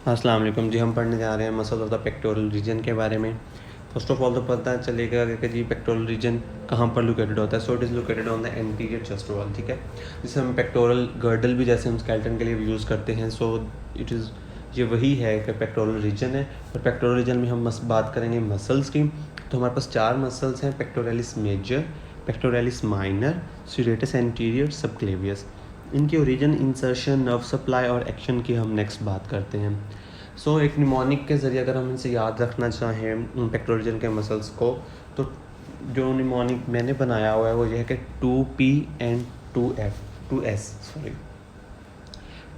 अस्सलाम वालेकुम जी। हम पढ़ने जा रहे हैं muscles of the pectoral reason के बारे में। फर्स्ट ऑफ ऑल तो पता चलेगा कि जी पेक्टोरल रीजन कहाँ पर लोकेटेड होता है। So it is located on the anterior chest wall, ठीक है, जिसे हम पेक्टोरल गर्डल भी जैसे हम स्केलेटन के लिए यूज़ करते हैं। सो इट इज़ ये वही है कि पेक्टोरल रीजन है। और पेक्टोरल रीजन में हम बात करेंगे मसल्स की। तो हमारे पास 4 मसल्स हैं: pectoralis major, pectoralis minor, serratus anterior, subclavius. इनकी ओरिजिन, इंसर्शन, नर्व सप्लाई और एक्शन की हम नेक्स्ट बात करते हैं। सो एक निमोनिक के ज़रिए अगर हम इनसे याद रखना चाहें पेक्टोरल रीजन के मसल्स को, तो जो निमोनिक मैंने बनाया हुआ है वो ये है कि 2P and 2S sorry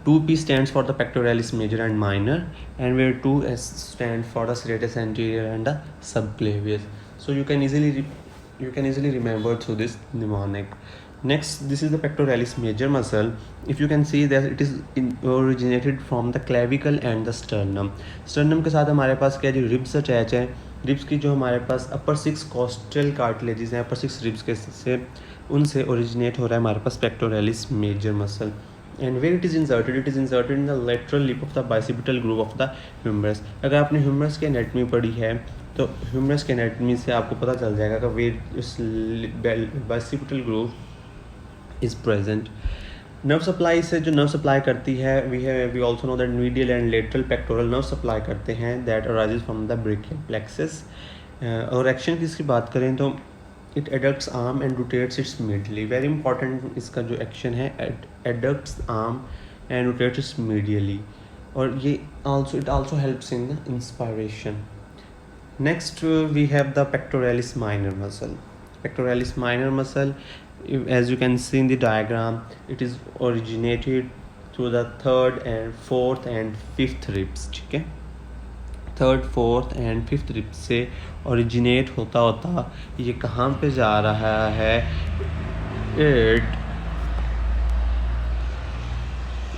2P stands for the pectoralis major and minor, and where 2S stand for the serratus anterior and the subclavius. So you can easily remember through this mnemonic. Next, this is the pectoralis major muscle. If you can see that it is originated from the clavicle and the sternum. Sternum के साथ हमारे पास क्या जी ribs attach है। ribs की जो हमारे पास upper 6 costal cartilages हैं, upper 6 ribs के से उनसे originate हो रहा है हमारे पास pectoralis major muscle. And where it is inserted in the lateral lip of the bicipital groove of the humerus. अगर आपने ह्यूमरस की एनाटमी पढ़ी है तो ह्यूमरस की एनाटमी से आपको पता चल जाएगा कि where is bicipital groove is present. Nerve supply से जो नर्व सप्लाई करती है we also know that medial and lateral pectoral nerve supply करते हैं that arises from the brachial plexus. और एक्शन की इसकी बात करें तो it adducts arm and rotates its medially. Very important इसका जो एक्शन है, adducts arm and rotates its medially, और ये it also helps in the inspiration. Next we have the pectoralis minor muscle. Pectoralis minor muscle, as you can see in the diagram, it is originated through the third and fourth and fifth ribs, ठीक है। Third, fourth and fifth rib से originate होता होता ये कहाँ पे जा रहा है, it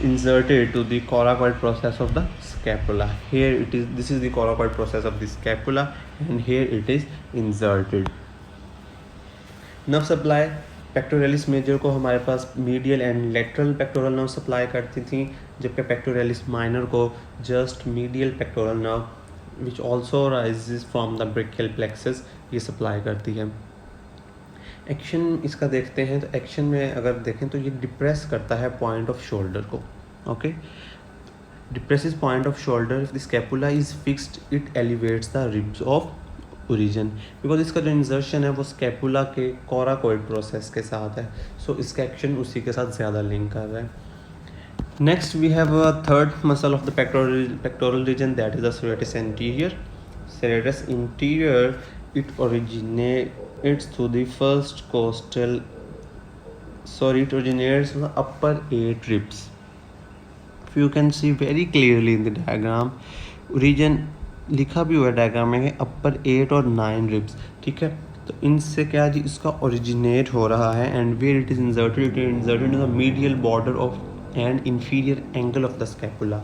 inserted to the coracoid process of the scapula. Here it is, this is the coracoid process of the scapula, and here it is inserted. Nerve supply pectoralis major को हमारे पास medial and lateral pectoral nerve supply करती थी, जबकि pectoralis minor को just medial pectoral nerve which also rises from the brachial plexus ये supply करती है। एक्शन इसका देखते हैं तो एक्शन में अगर देखें तो ये डिप्रेस करता है पॉइंट ऑफ शोल्डर को। Okay, depresses point off shoulder, if the scapula is fixed it elevates the ribs of origin, because इसका जो इंसर्शन है वो स्कैपुला के कोराकोइड प्रोसेस के साथ है। सो इसका एक्शन उसी के साथ ज़्यादा लिंक कर रहा है। Next we have a third muscle of the pectoral region, that is the serratus anterior. Serratus anterior, it originates through the first costal, it originates from the upper 8 ribs. If you can see very clearly in the diagram, region लिखा भी हुआ है diagram में अपर 8 और 9 ribs, ठीक है। तो इनसे क्या जी इसका ओरिजिनेट हो रहा है, and where it is inserted in the medial border of and inferior angle of the scapula.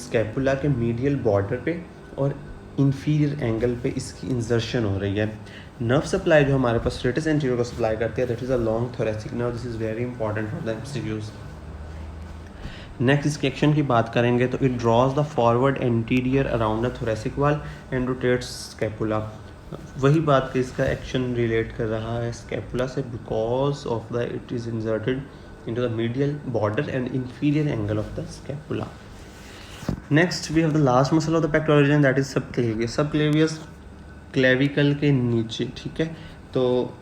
Scapula के मीडियल बॉर्डर पे और इंफीरियर एंगल पे इसकी इंसर्शन हो रही है। नर्व सप्लाई जो हमारे पास serratus anterior को सप्लाई करती है, that is a long thoracic nerve. This is very important for the MCQs। Next इसके एक्शन की बात करेंगे तो it drawers the forward anterior around the thoracic wall and rotates scapula. वही बात कि इसका एक्शन रिलेट कर रहा है स्कैपुला से, because of the it is inserted into the medial border and inferior angle of the scapula. Next we have the last muscle of the pectoral region, that is subclavius. Subclavius clavicle के नीचे, ठीक है। तो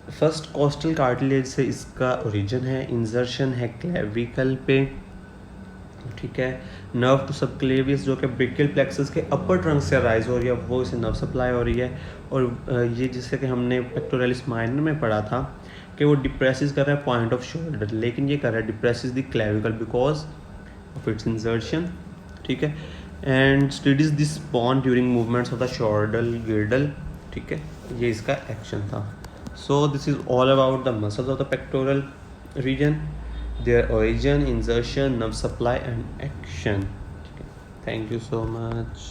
first costal cartilage से इसका origin है, insertion है clavicle पे, ठीक है। नर्व टू सबक्लेवियस जो कि ब्रेकियल प्लेक्सस के अपर ट्रंक से राइज हो रही है, वो इसे नर्व सप्लाई हो रही है। और ये जैसे कि हमने पेक्टोरलिस माइनर में पढ़ा था कि वो डिप्रेसिस कर रहा है पॉइंट ऑफ शोल्डर, लेकिन ये कर रहा है depresses the clavicle because of its insertion, ठीक है। And steadies this bone during movements of the shoulder girdle, ठीक है। ये इसका एक्शन था। So this is all about the muscles of the pectoral region, their origin, insertion, nerve supply and action. Thank you so much.